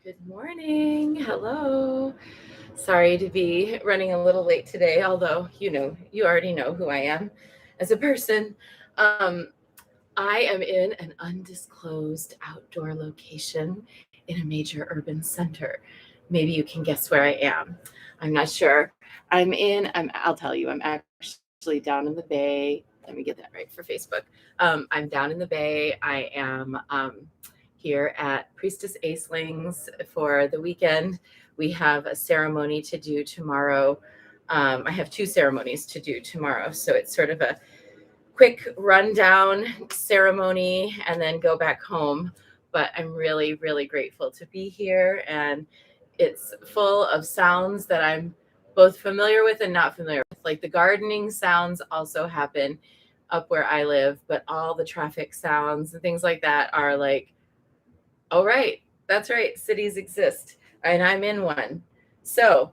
Good morning. Hello. Sorry to be running a little late today, although you already know who I am as a person. Um, I am in an undisclosed outdoor location in a major urban center. Maybe you can guess where I am. I'm not sure. I'll tell you, I'm actually down in the Bay. Let me get that right for Facebook. I'm down in the Bay. I am here at Priestess Aceling's for the weekend. We have a ceremony to do tomorrow. I have two ceremonies to do tomorrow. So it's sort of a quick rundown ceremony and then go back home. But I'm really, really grateful to be here. And it's full of sounds that I'm both familiar with and not familiar with. Like the gardening sounds also happen up where I live, but all the traffic sounds and things like that are like, oh, right, that's right, cities exist. And I'm in one. So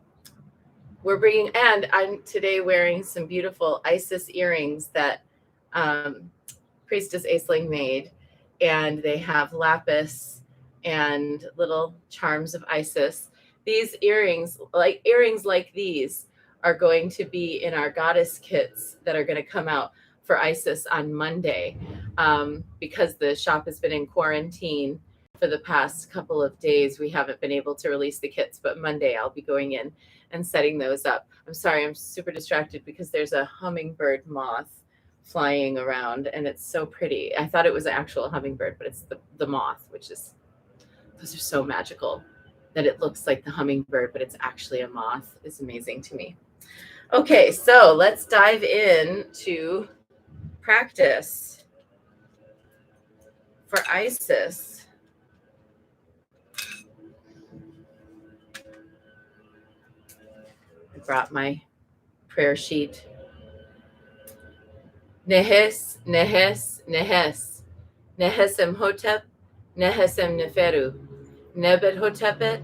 and I'm today wearing some beautiful Isis earrings that Priestess Aisling made, and they have lapis and little charms of Isis. These earrings like these are going to be in our goddess kits that are going to come out for Isis on Monday, because the shop has been in quarantine for the past couple of days. We haven't been able to release the kits, but Monday I'll be going in and setting those up. I'm sorry, I'm super distracted because there's a hummingbird moth flying around and it's so pretty. I thought it was an actual hummingbird, but it's the moth, those are so magical that it looks like the hummingbird, but it's actually a moth. Is amazing to me. Okay, so let's dive in to practice for Isis. I brought my prayer sheet. Nehes, Nehes, Nehes. Nehesem Hotep, Nehesem Neferu. Nebet Hotepet,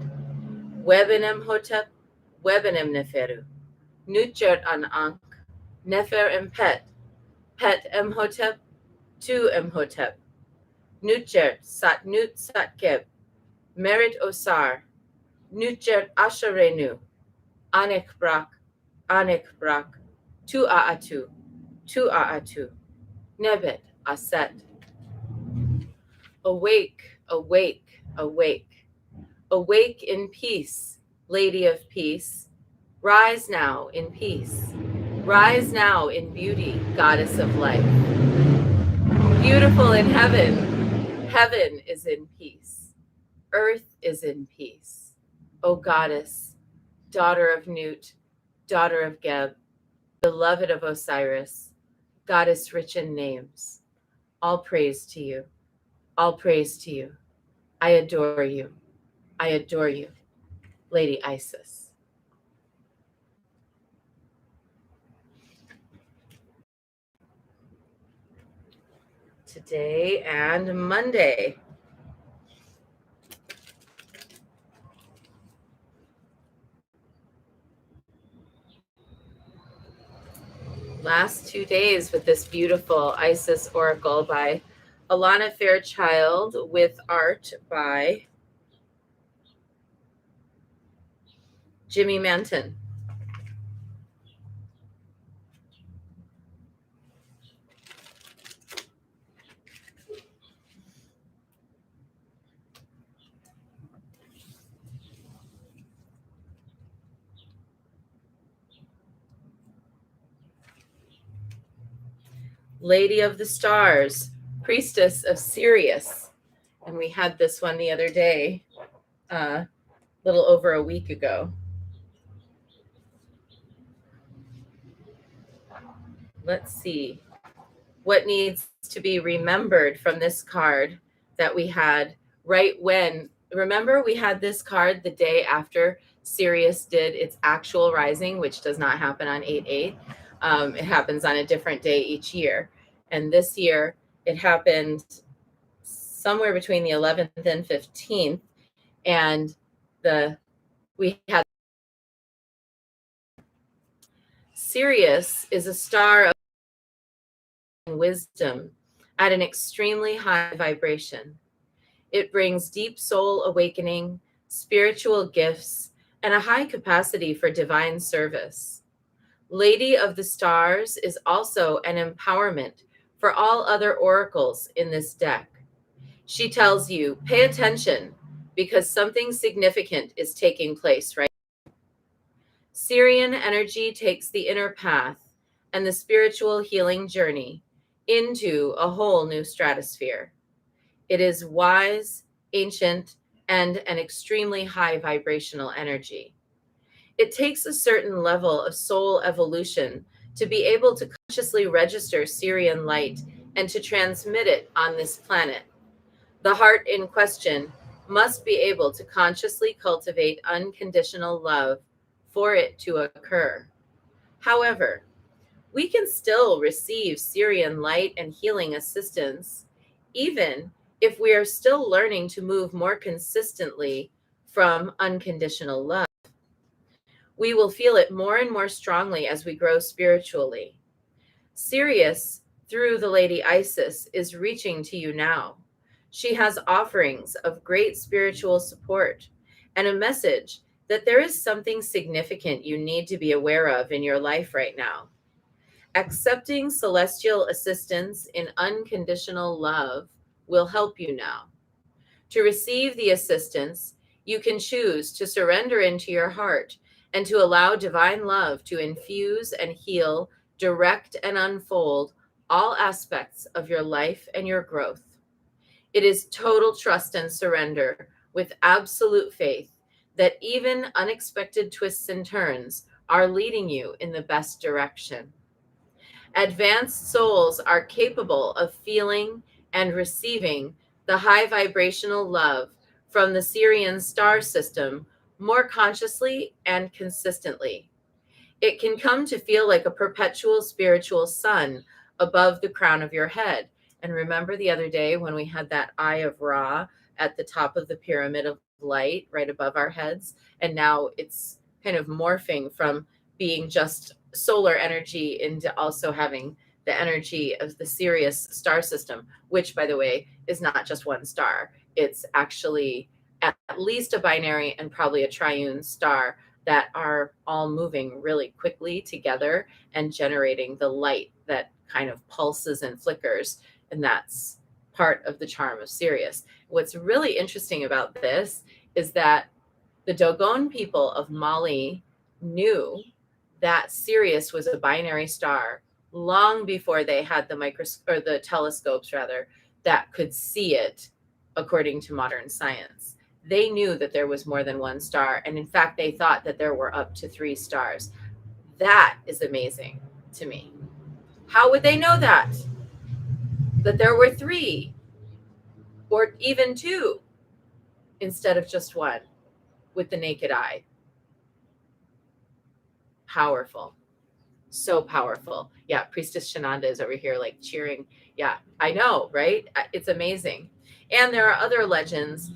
Webenem Hotep, Webenem Neferu. Nutjert an Ankh, Nefer Pet, Pet Hotep, Tu Hotep. Nutjert Sat Nut Satkeb, Merit Osar, Nutjert Asharenu, Anek Brak, Tu Aatu, Tu Aatu, Nebet Aset. Awake, awake, awake. Awake in peace, Lady of Peace. Rise now in peace. Rise now in beauty, Goddess of Life. Beautiful in heaven. Heaven is in peace. Earth is in peace. O Goddess, daughter of Nut, daughter of Geb, beloved of Osiris, Goddess rich in names. All praise to you. All praise to you. I adore you. I adore you, Lady Isis. Today and Monday. Last 2 days with this beautiful Isis Oracle by Alana Fairchild with art by Jimmy Manton. Lady of the Stars, Priestess of Sirius. And we had this one the other day, a little over a week ago. Let's see what needs to be remembered from this card that we had right when. Remember, we had this card the day after Sirius did its actual rising, which does not happen on 8/8. It happens on a different day each year. And this year, it happened somewhere between the 11th and 15th. And we had Sirius is a star of wisdom at an extremely high vibration. It brings deep soul awakening, spiritual gifts, and a high capacity for divine service. Lady of the Stars is also an empowerment for all other oracles in this deck. She tells you, pay attention because something significant is taking place right. Sirian energy takes the inner path and the spiritual healing journey into a whole new stratosphere. It is wise, ancient, and an extremely high vibrational energy. It takes a certain level of soul evolution to be able to consciously register Sirian light and to transmit it on this planet. The heart in question must be able to consciously cultivate unconditional love for it to occur. However, we can still receive Sirian light and healing assistance, even if we are still learning to move more consistently from unconditional love. We will feel it more and more strongly as we grow spiritually. Sirius, through the Lady Isis, is reaching to you now. She has offerings of great spiritual support and a message that there is something significant you need to be aware of in your life right now. Accepting celestial assistance in unconditional love will help you now. To receive the assistance, you can choose to surrender into your heart and to allow divine love to infuse and heal, direct and unfold all aspects of your life and your growth. It is total trust and surrender with absolute faith that even unexpected twists and turns are leading you in the best direction. Advanced souls are capable of feeling and receiving the high vibrational love from the Sirian star system more consciously and consistently. It can come to feel like a perpetual spiritual sun above the crown of your head. And remember the other day when we had that eye of Ra at the top of the pyramid of light right above our heads? And now it's kind of morphing from being just solar energy into also having the energy of the Sirius star system, which, by the way, is not just one star. It's actually at least a binary and probably a triune star that are all moving really quickly together and generating the light that kind of pulses and flickers. And that's part of the charm of Sirius. What's really interesting about this is that the Dogon people of Mali knew that Sirius was a binary star long before they had the or the telescopes rather that could see it according to modern science. They knew that there was more than one star, and in fact they thought that there were up to 3 stars. That is amazing to me. How would they know that there were 3 or even 2 instead of just 1 with the naked eye? Powerful. So powerful. Yeah, Priestess Shananda is over here like cheering. Yeah, I know, right? It's amazing. And there are other legends,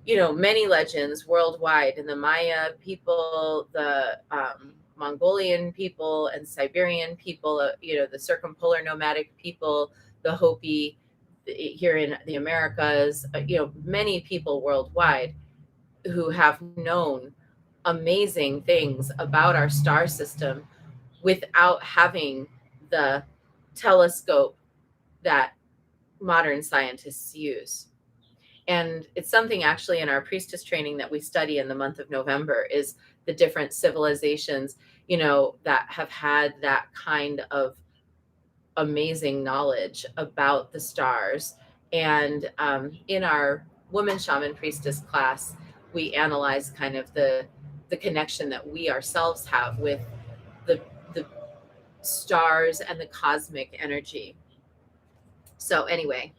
many legends worldwide, in the Maya people, the Mongolian people and Siberian people, the circumpolar nomadic people, the Hopi here in the Americas, many people worldwide who have known amazing things about our star system without having the telescope that modern scientists use. And it's something actually in our priestess training that we study in the month of November is the different civilizations, that have had that kind of amazing knowledge about the stars. And in our woman shaman priestess class, we analyze kind of the connection that we ourselves have with the stars and the cosmic energy. So anyway,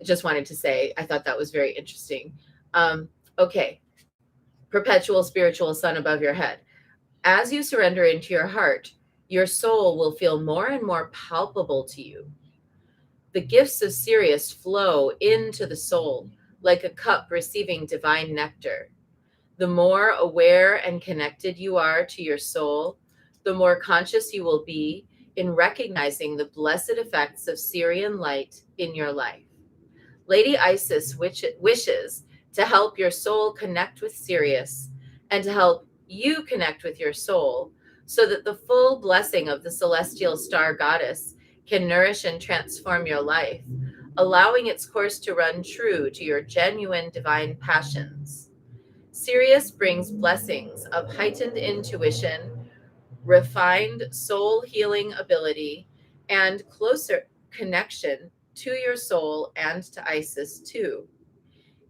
I just wanted to say, I thought that was very interesting. Okay. Perpetual spiritual sun above your head. As you surrender into your heart, your soul will feel more and more palpable to you. The gifts of Sirius flow into the soul like a cup receiving divine nectar. The more aware and connected you are to your soul, the more conscious you will be in recognizing the blessed effects of Sirian light in your life. Lady Isis wishes to help your soul connect with Sirius and to help you connect with your soul so that the full blessing of the celestial star goddess can nourish and transform your life, allowing its course to run true to your genuine divine passions. Sirius brings blessings of heightened intuition, refined soul healing ability, and closer connection to your soul and to Isis too.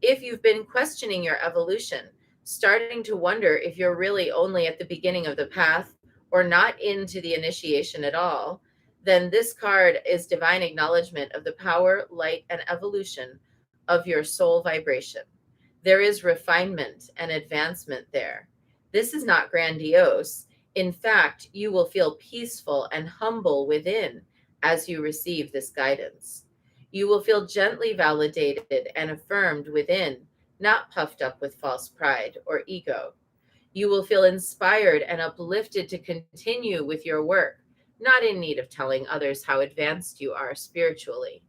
If you've been questioning your evolution, starting to wonder if you're really only at the beginning of the path or not into the initiation at all, then this card is divine acknowledgement of the power, light, and evolution of your soul vibration. There is refinement and advancement there. This is not grandiose. In fact, you will feel peaceful and humble within as you receive this guidance. You will feel gently validated and affirmed within, not puffed up with false pride or ego. You will feel inspired and uplifted to continue with your work, not in need of telling others how advanced you are spiritually.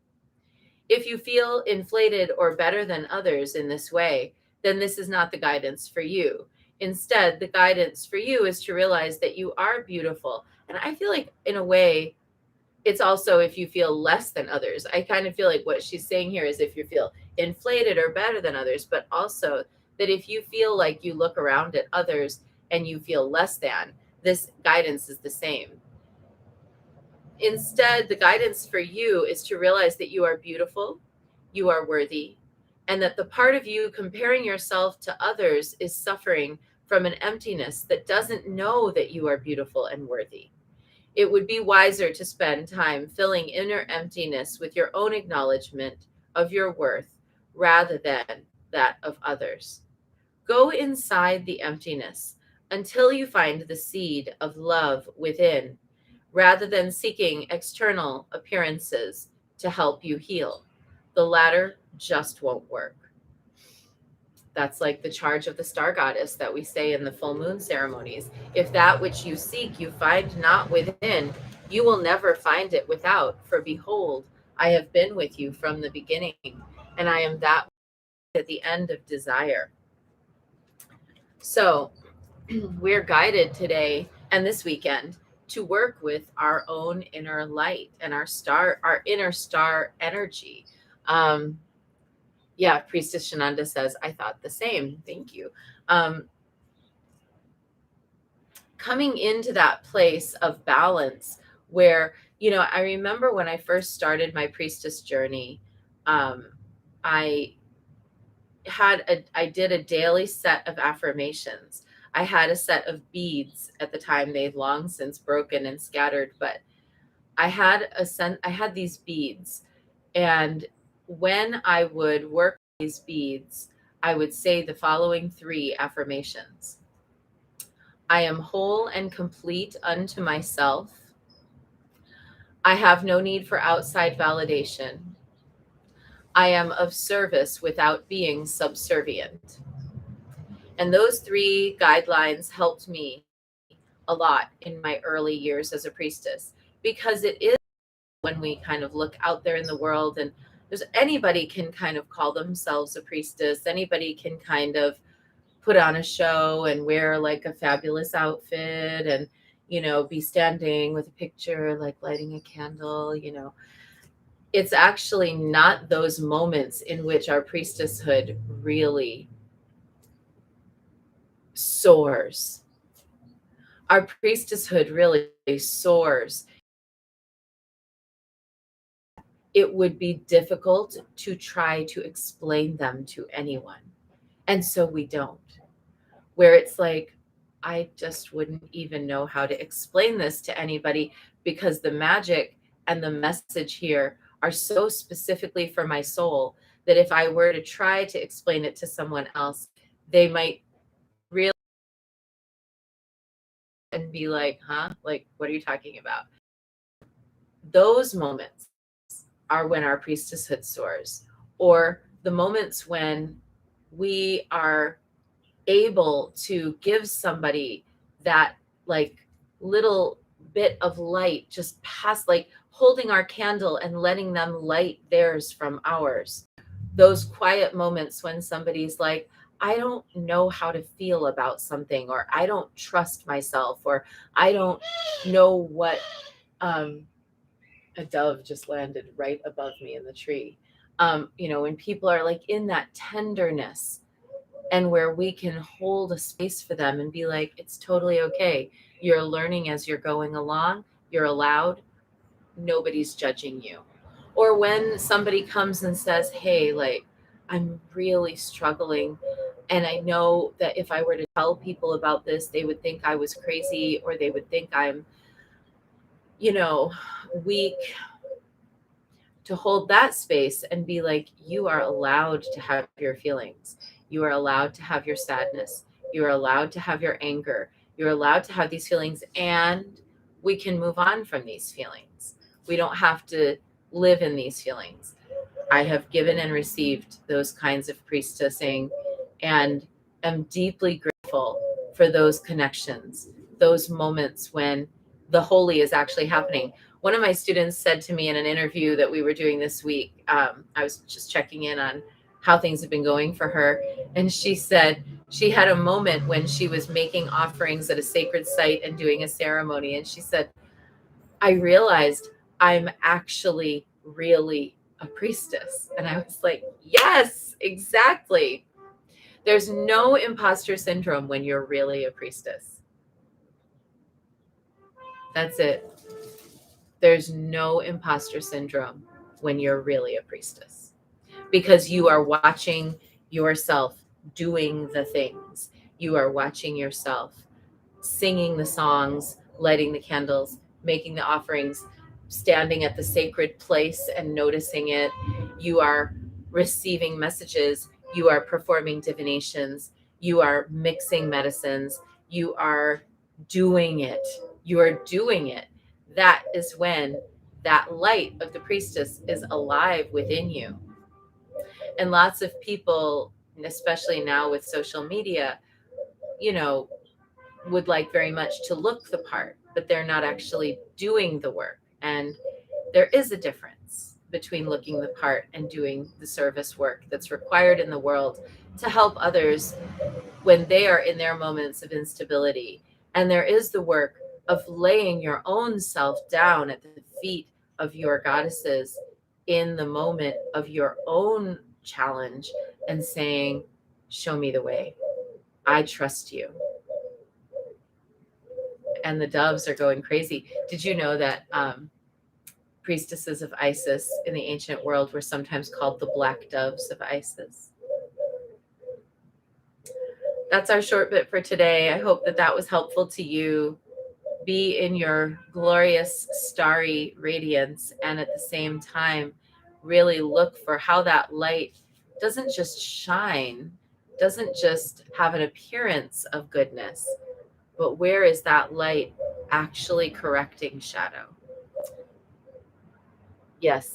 If you feel inflated or better than others in this way, then this is not the guidance for you. Instead, the guidance for you is to realize that you are beautiful. And I feel like, in a way, it's also if you feel less than others. I kind of feel like what she's saying here is if you feel inflated or better than others, but also that if you feel like you look around at others and you feel less than, this guidance is the same. Instead, the guidance for you is to realize that you are beautiful, you are worthy, and that the part of you comparing yourself to others is suffering from an emptiness that doesn't know that you are beautiful and worthy. It would be wiser to spend time filling inner emptiness with your own acknowledgement of your worth rather than that of others. Go inside the emptiness until you find the seed of love within, rather than seeking external appearances to help you heal. The latter just won't work. That's like the charge of the star goddess that we say in the full moon ceremonies. If that which you seek you find not within, you will never find it without. For behold, I have been with you from the beginning, and I am that at the end of desire. So we're guided today and this weekend to work with our own inner light and our inner star energy. Yeah, Priestess Shananda says, I thought the same. Thank you. Coming into that place of balance where, I remember when I first started my priestess journey, I did a daily set of affirmations. I had a set of beads at the time. They've long since broken and scattered, but I had these beads, and when I would work these beads, I would say the following 3 affirmations. I am whole and complete unto myself. I have no need for outside validation. I am of service without being subservient. And those 3 guidelines helped me a lot in my early years as a priestess, because it is when we kind of look out there in the world, and anybody can kind of call themselves a priestess. Anybody can kind of put on a show and wear like a fabulous outfit and, be standing with a picture, like lighting a candle. It's actually not those moments in which our priestesshood really soars. Our priestesshood really soars. It would be difficult to try to explain them to anyone. And so we don't. Where it's like, I just wouldn't even know how to explain this to anybody, because the magic and the message here are so specifically for my soul that if I were to try to explain it to someone else, they might really and be like, huh? Like, what are you talking about? Those moments are when our priestesshood soars, or the moments when we are able to give somebody that like little bit of light, just past, like holding our candle and letting them light theirs from ours. those quiet moments when somebody's like, I don't know how to feel about something, or I don't trust myself, or I don't know what. A dove just landed right above me in the tree. When people are like in that tenderness, and where we can hold a space for them and be like, it's totally okay. You're learning as you're going along. You're allowed. Nobody's judging you. Or when somebody comes and says, hey, like, I'm really struggling. And I know that if I were to tell people about this, they would think I was crazy, or they would think I'm, weak. To hold that space and be like, you are allowed to have your feelings. You are allowed to have your sadness. You are allowed to have your anger. You're allowed to have these feelings, and we can move on from these feelings. We don't have to live in these feelings. I have given and received those kinds of priestessing, and am deeply grateful for those connections, those moments when the holy is actually happening. One of my students said to me in an interview that we were doing this week, I was just checking in on how things have been going for her. And she said she had a moment when she was making offerings at a sacred site and doing a ceremony. And she said, I realized I'm actually really a priestess. And I was like, yes, exactly. There's no imposter syndrome when you're really a priestess. That's it. There's no imposter syndrome when you're really a priestess, because you are watching yourself doing the things. You are watching yourself singing the songs, lighting the candles, making the offerings, standing at the sacred place and noticing it. You are receiving messages. You are performing divinations. You are mixing medicines. You are doing it. You are doing it. That is when that light of the priestess is alive within you. And lots of people, especially now with social media, you know, would like very much to look the part, but they're not actually doing the work. And there is a difference between looking the part and doing the service work that's required in the world to help others when they are in their moments of instability. And there is the work of laying your own self down at the feet of your goddesses in the moment of your own challenge and saying, show me the way. I trust you. And the doves are going crazy. Did you know that priestesses of Isis in the ancient world were sometimes called the black doves of Isis? That's our short bit for today. I hope that that was helpful to you. Be in your glorious starry radiance, and at the same time, really look for how that light doesn't just shine, doesn't just have an appearance of goodness, but where is that light actually correcting shadow? Yes,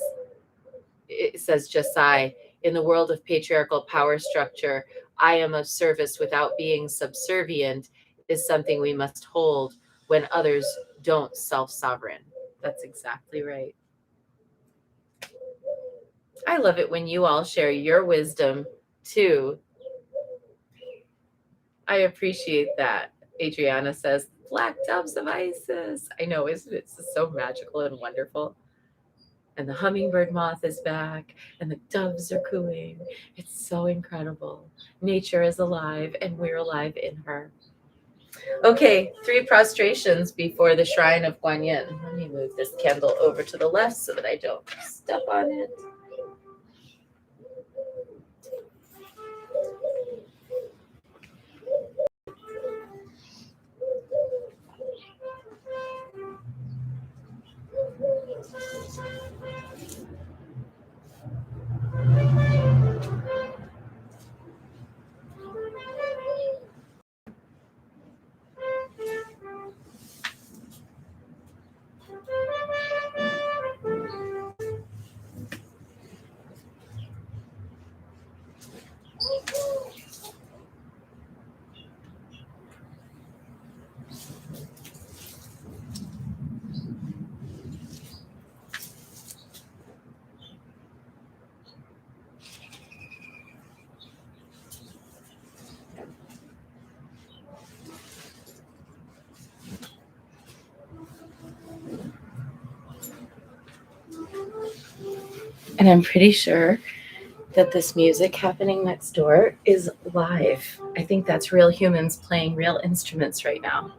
it says Jessai, in the world of patriarchal power structure, I am of service without being subservient is something we must hold when others don't self-sovereign. That's exactly right. I love it when you all share your wisdom too. I appreciate that. Adriana says, Black Doves of Isis. I know, isn't it? It's so magical and wonderful. And the hummingbird moth is back, and the doves are cooing. It's so incredible. Nature is alive, and we're alive in her. Okay, 3 prostrations before the shrine of Guanyin. Let me move this candle over to the left so that I don't step on it. And I'm pretty sure that this music happening next door is live. I think that's real humans playing real instruments right now.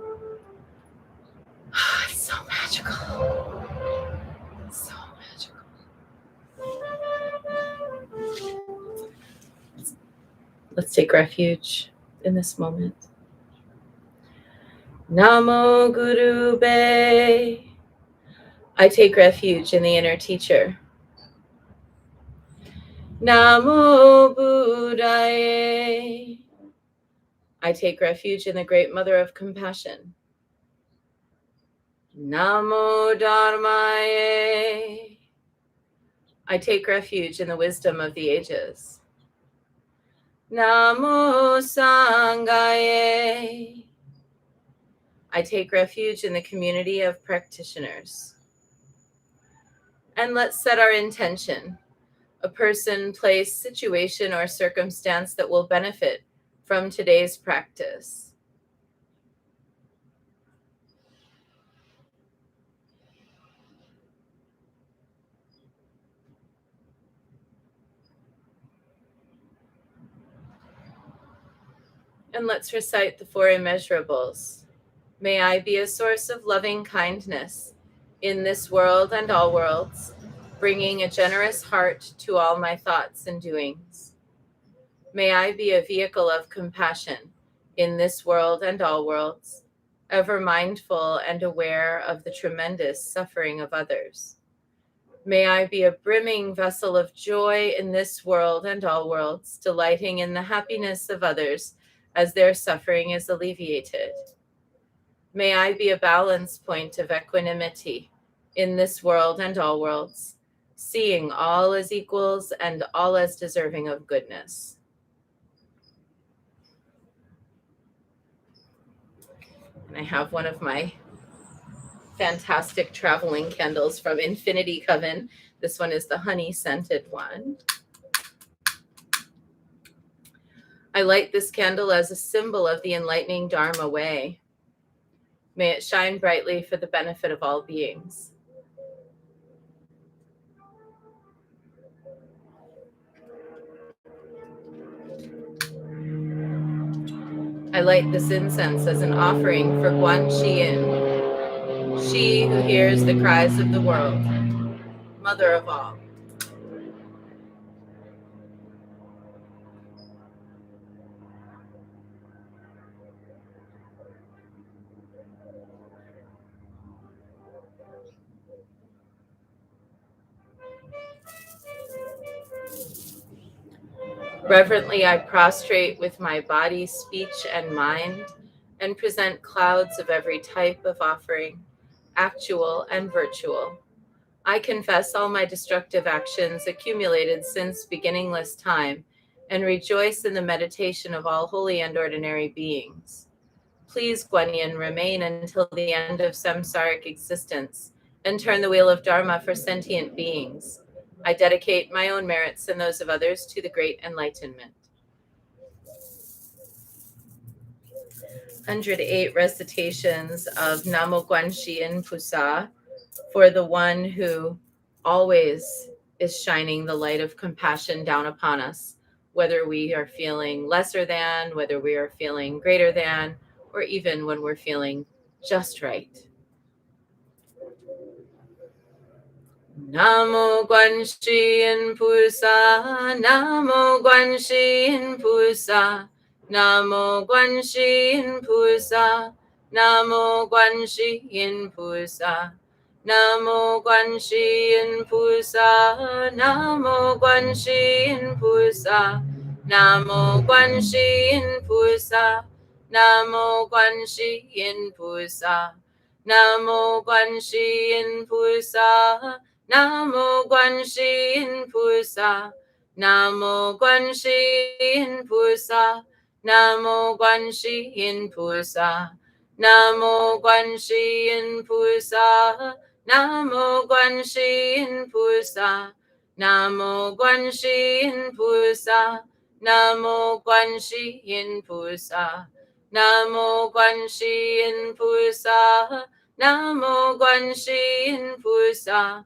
It's so magical. So magical. Let's take refuge in this moment. Namo Guru Be. I take refuge in the inner teacher. Namo Buddhaye. I take refuge in the great mother of compassion. Namo Dharmaye. I take refuge in the wisdom of the ages. Namo Sanghaye. I take refuge in the community of practitioners. And let's set our intention. A person, place, situation, or circumstance that will benefit from today's practice. And let's recite the four immeasurables. May I be a source of loving kindness in this world and all worlds, bringing a generous heart to all my thoughts and doings. May I be a vehicle of compassion in this world and all worlds, ever mindful and aware of the tremendous suffering of others. May I be a brimming vessel of joy in this world and all worlds, delighting in the happiness of others as their suffering is alleviated. May I be a balance point of equanimity in this world and all worlds, seeing all as equals and all as deserving of goodness. And I have one of my fantastic traveling candles from Infinity Coven. This one is the honey scented one. I light this candle as a symbol of the enlightening Dharma way. May it shine brightly for the benefit of all beings. I light this incense as an offering for Guan Yin, she who hears the cries of the world, mother of all. Reverently, I prostrate with my body, speech, and mind, and present clouds of every type of offering, actual and virtual. I confess all my destructive actions accumulated since beginningless time, and rejoice in the meditation of all holy and ordinary beings. Please, Guan Yin, remain until the end of samsaric existence, and turn the wheel of Dharma for sentient beings. I dedicate my own merits and those of others to the great enlightenment. 108 recitations of Namo Guanxi Yin Pusa for the one who always is shining the light of compassion down upon us, whether we are feeling lesser than, whether we are feeling greater than, or even when we're feeling just right. Namo Guanxi Yin Pusa, Namo Guanxi Yin Pusa, Namo Guanxi Yin Pusa, Namo Guanxi Yin Pusa, Namo Guanxi Yin Pusa, Namo Guanxi Yin Pusa, Namo Guanxi Yin Pusa, Namo Guanxi Yin Pusa, Namo Guanxi Yin Pusa, Namo Guanxi Yin Pusa, Namo Guanxi Yin Pusa, Namo Guanxi Yin Pusa, Namo Guanxi Yin Pusa, Namo Guanxi Yin Pusa, Namo Guanxi Yin Pusa, Namo Guanxi Yin Pusa, Namo Guanxi Yin Pusa, Namo Guanxi Yin Pusa,